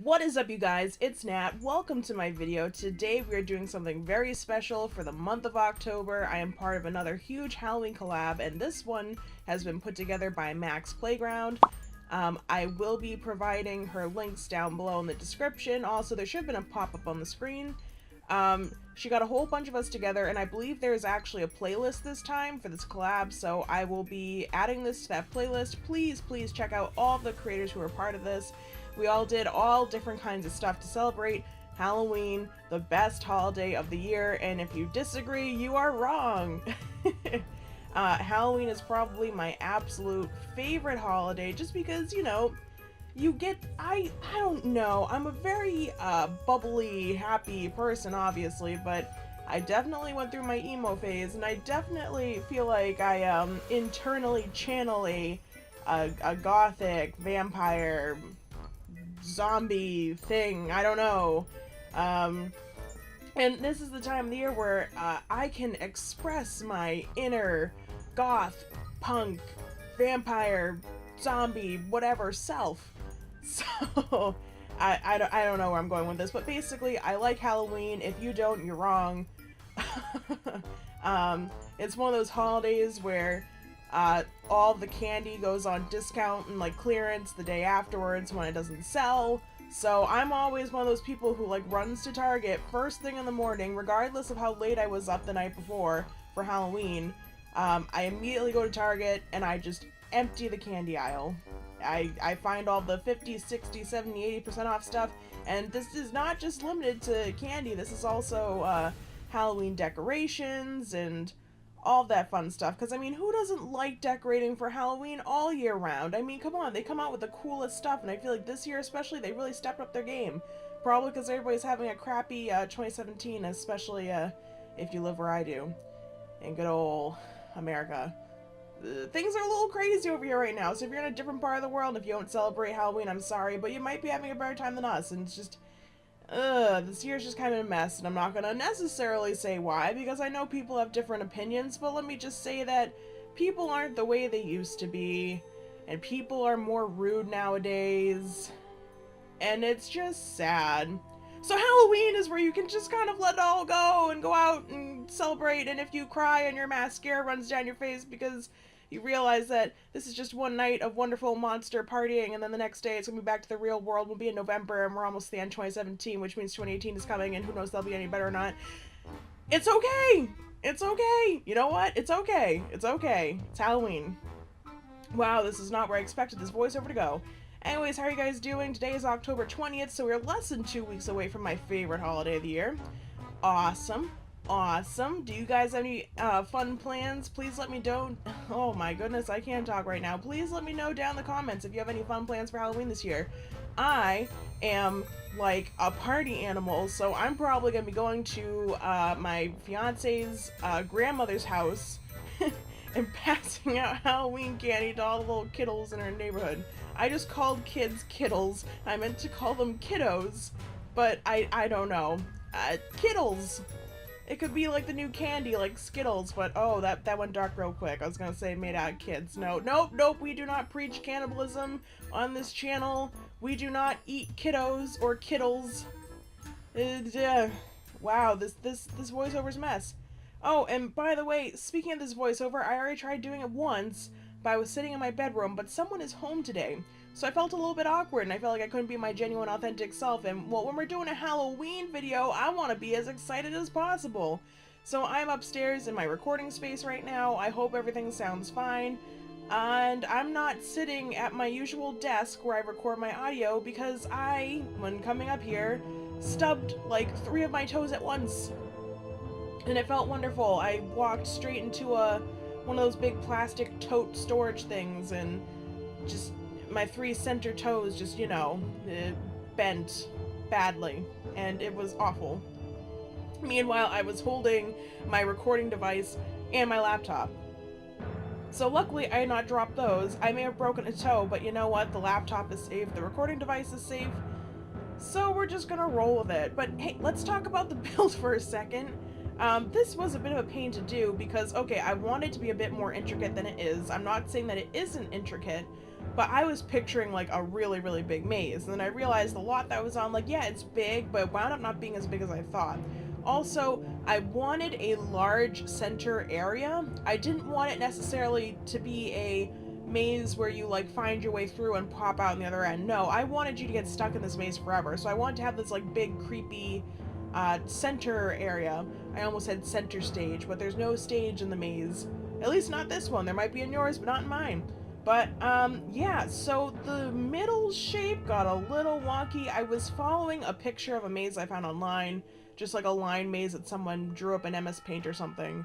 What is up, you guys? It's Nat. Welcome to my video. Today we are doing something very special for the month of October. I am part of another huge Halloween collab, and this one has been put together by Max Playground. I will be providing her links down below in the description. Also, there should have been a pop-up on the screen. She got a whole bunch of us together, and I believe there is actually a playlist this time for this collab, so I will be adding this to that playlist. Please check out all the creators who are part of this. We all did all different kinds of stuff to celebrate Halloween, the best holiday of the year, and if you disagree, you are wrong. Halloween is probably my absolute favorite holiday just because, you know, you get, I don't know, I'm a very bubbly, happy person, obviously, but I definitely went through my emo phase, and I definitely feel like I internally channel a gothic vampire zombie thing, I don't know. And this is the time of the year where I can express my inner goth, punk, vampire, zombie, whatever self. So, I don't know where I'm going with this, but basically, I like Halloween. If you don't, you're wrong. It's one of those holidays where all the candy goes on discount and like clearance the day afterwards when it doesn't sell. So I'm always one of those people who like runs to Target first thing in the morning, regardless of how late I was up the night before for Halloween. I immediately go to Target and I just empty the candy aisle. I find all the 50, 60, 70, 80% off stuff, and this is not just limited to candy. This is also Halloween decorations and all that fun stuff, because I mean, who doesn't like decorating for Halloween all year round? I mean, come on, they come out with the coolest stuff, and I feel like this year especially they really stepped up their game, probably because everybody's having a crappy 2017, especially if you live where I do in good old America. Things are a little crazy over here right now, so if you're in a different part of the world, if you don't celebrate Halloween, I'm sorry, but you might be having a better time than us, and it's just this year's just kind of a mess, and I'm not gonna necessarily say why, because I know people have different opinions, but let me just say that people aren't the way they used to be, and people are more rude nowadays, and it's just sad. So Halloween is where you can just kind of let it all go and go out and celebrate, and if you cry and your mascara runs down your face because you realize that this is just one night of wonderful monster partying, and then the next day it's going to be back to the real world. We'll be in November, and we're almost to the end 2017, which means 2018 is coming, and who knows if they'll be any better or not. It's okay! It's okay! You know what? It's okay. It's okay. It's Halloween. Wow, this is not where I expected this voiceover to go. Anyways, how are you guys doing? Today is October 20th, so we're less than 2 weeks away from my favorite holiday of the year. Awesome. Awesome. Do you guys have any fun plans? Please let me know. Oh my goodness, I can't talk right now. Please let me know down in the comments if you have any fun plans for Halloween this year. I am like a party animal, so I'm probably going to be going to my fiance's grandmother's house and passing out Halloween candy to all the little kiddles in our neighborhood. I just called kids kiddles. I meant to call them kiddos, but I don't know. Kiddles. It could be like the new candy, like Skittles, but oh, that went dark real quick. I was gonna say made out of kids. No, nope, we do not preach cannibalism on this channel. We do not eat kiddos or kiddles. Wow, this voiceover's a mess. Oh, and by the way, speaking of this voiceover, I already tried doing it once, but I was sitting in my bedroom, but someone is home today. So I felt a little bit awkward, and I felt like I couldn't be my genuine, authentic self, and well, when we're doing a Halloween video, I want to be as excited as possible. So I'm upstairs in my recording space right now. I hope everything sounds fine, and I'm not sitting at my usual desk where I record my audio because I, when coming up here, stubbed like 3 of my toes at once, and it felt wonderful. I walked straight into one of those big plastic tote storage things, and just my 3 center toes just, you know, bent badly, and it was awful. Meanwhile, I was holding my recording device and my laptop. So luckily, I had not dropped those. I may have broken a toe, but you know what? The laptop is safe, the recording device is safe, so we're just gonna roll with it. But hey, let's talk about the build for a second. This was a bit of a pain to do because, okay, I want it to be a bit more intricate than it is. I'm not saying that it isn't intricate, but I was picturing like a really, really big maze. And then I realized the lot that I was on, like, yeah, it's big, but it wound up not being as big as I thought. Also, I wanted a large center area. I didn't want it necessarily to be a maze where you like find your way through and pop out on the other end. No, I wanted you to get stuck in this maze forever. So I wanted to have this like big creepy center area. I almost said center stage, but there's no stage in the maze. At least not this one. There might be in yours, but not in mine. But yeah, so the middle shape got a little wonky. I was following a picture of a maze I found online, just like a line maze that someone drew up in MS Paint or something.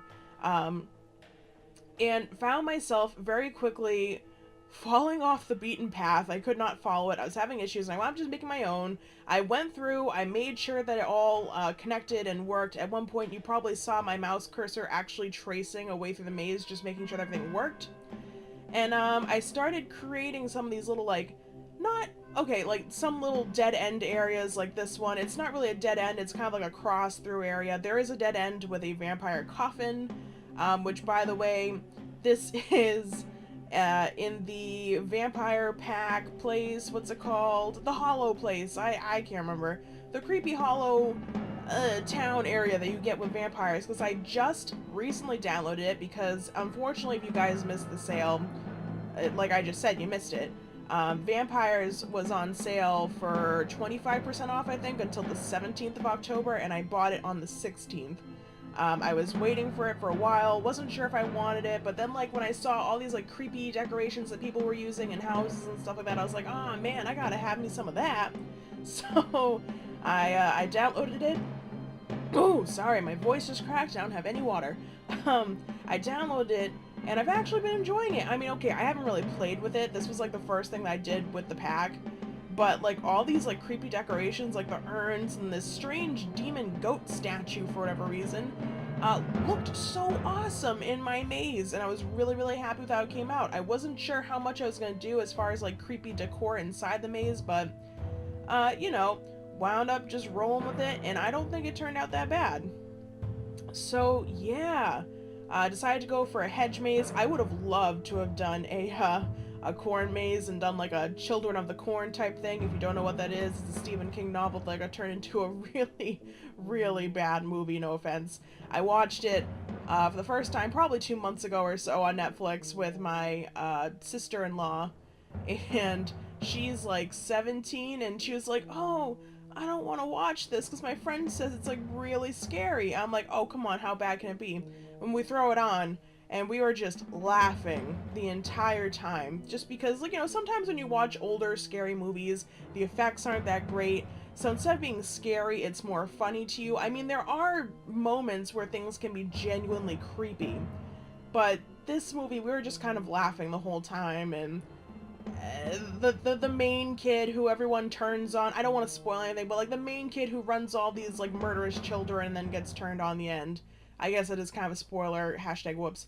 And found myself very quickly falling off the beaten path. I could not follow it. I was having issues, and I'm just making my own. I went through, I made sure that it all connected and worked. At one point, you probably saw my mouse cursor actually tracing a way through the maze, just making sure that everything worked. And I started creating some of these little, like, not, okay, like some little dead end areas like this one. It's not really a dead end, it's kind of like a cross through area. There is a dead end with a vampire coffin, which, by the way, this is in the vampire pack place. What's it called? The hollow place. I can't remember. The creepy hollow town area that you get with vampires, because I just recently downloaded it because, unfortunately, if you guys missed the sale, like I just said, you missed it. Vampires was on sale for 25% off, I think, until the 17th of October, and I bought it on the 16th. I was waiting for it for a while, wasn't sure if I wanted it, but then, like, when I saw all these, like, creepy decorations that people were using in houses and stuff like that, I was like, oh man, I gotta have me some of that. So, I downloaded it. Oh, sorry, my voice just cracked, I don't have any water. I downloaded it, and I've actually been enjoying it. I mean, okay, I haven't really played with it. This was, like, the first thing that I did with the pack. But, like, all these, like, creepy decorations, like the urns and this strange demon goat statue, for whatever reason, looked so awesome in my maze, and I was really, really happy with how it came out. I wasn't sure how much I was going to do as far as, like, creepy decor inside the maze, but, you know, wound up just rolling with it, and I don't think it turned out that bad. So, yeah, decided to go for a hedge maze. I would have loved to have done a corn maze and done like a Children of the Corn type thing. If you don't know what that is, it's a Stephen King novel that got turned into a really, really bad movie, no offense. I watched it for the first time probably 2 months ago or so on Netflix with my sister-in-law, and she's like 17, and she was like, oh, I don't want to watch this because my friend says it's like really scary. I'm like, oh, come on, how bad can it be? When we throw it on, and we were just laughing the entire time, just because, like, you know, sometimes when you watch older scary movies, the effects aren't that great, so instead of being scary, it's more funny to you. I mean, there are moments where things can be genuinely creepy, but this movie, we were just kind of laughing the whole time, and the main kid who everyone turns on, I don't want to spoil anything, but, like, the main kid who runs all these, like, murderous children and then gets turned on the end, I guess it is kind of a spoiler, hashtag whoops.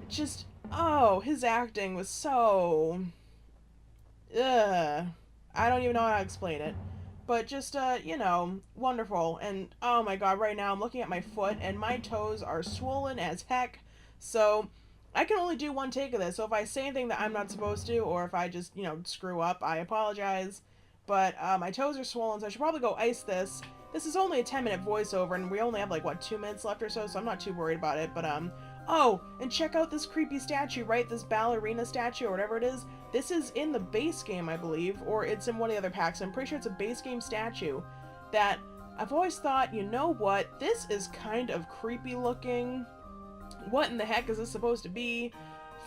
Just, oh, his acting was so, ugh, I don't even know how to explain it, but just, you know, wonderful. And oh my god, right now I'm looking at my foot and my toes are swollen as heck, so I can only do one take of this, so if I say anything that I'm not supposed to, or if I just, you know, screw up, I apologize. But my toes are swollen, so I should probably go ice this. This is only a 10-minute voiceover, and we only have, like, what, 2 minutes left or so, so I'm not too worried about it. But, oh, and check out this creepy statue, right? This ballerina statue, or whatever it is. This is in the base game, I believe, or it's in one of the other packs. I'm pretty sure it's a base game statue that I've always thought, you know what, this is kind of creepy looking. What in the heck is this supposed to be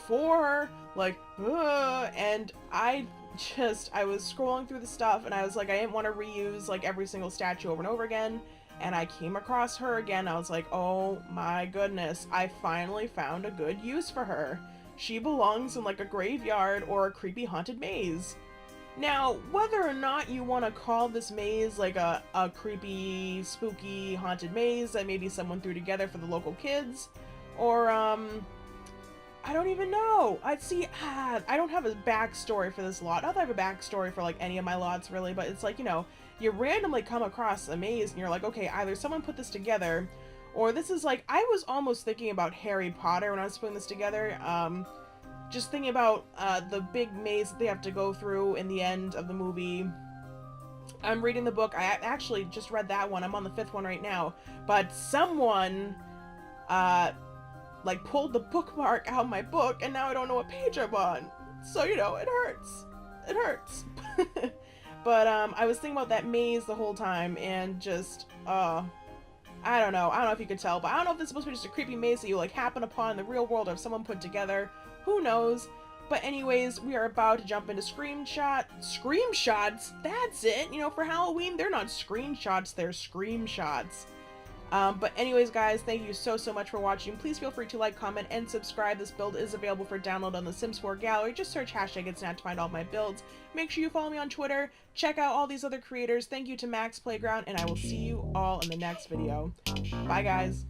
for? Like, and I was scrolling through the stuff, and I was like, I didn't want to reuse, like, every single statue over and over again, and I came across her again. I was like, oh my goodness, I finally found a good use for her. She belongs in, like, a graveyard or a creepy haunted maze. Now, whether or not you want to call this maze, like, a creepy, spooky, haunted maze that maybe someone threw together for the local kids, or, I don't even know. I'd see, I don't have a backstory for this lot. Not that I have a backstory for like any of my lots really, but it's like, you know, you randomly come across a maze and you're like, okay, either someone put this together, or this is like, I was almost thinking about Harry Potter when I was putting this together. Just thinking about the big maze that they have to go through in the end of the movie. I'm reading the book. I actually just read that one. I'm on the 5th one right now. But someone, like, pulled the bookmark out of my book, and now I don't know what page I'm on. So, you know, it hurts. It hurts. But, I was thinking about that maze the whole time, and just, I don't know. I don't know if you could tell, but I don't know if this is supposed to be just a creepy maze that you, like, happen upon in the real world or if someone put together. Who knows? But anyways, we are about to jump into screenshots. That's it. You know, for Halloween, they're not screenshots, they're screenshots. But anyways, guys, thank you so much for watching. Please feel free to like, comment, and subscribe. This build is available for download on the Sims 4 gallery. Just search hashtag ItsNat to find all my builds. Make sure you follow me on Twitter. Check out all these other creators. Thank you to Max Playground, and I will see you all in the next video. Bye, guys.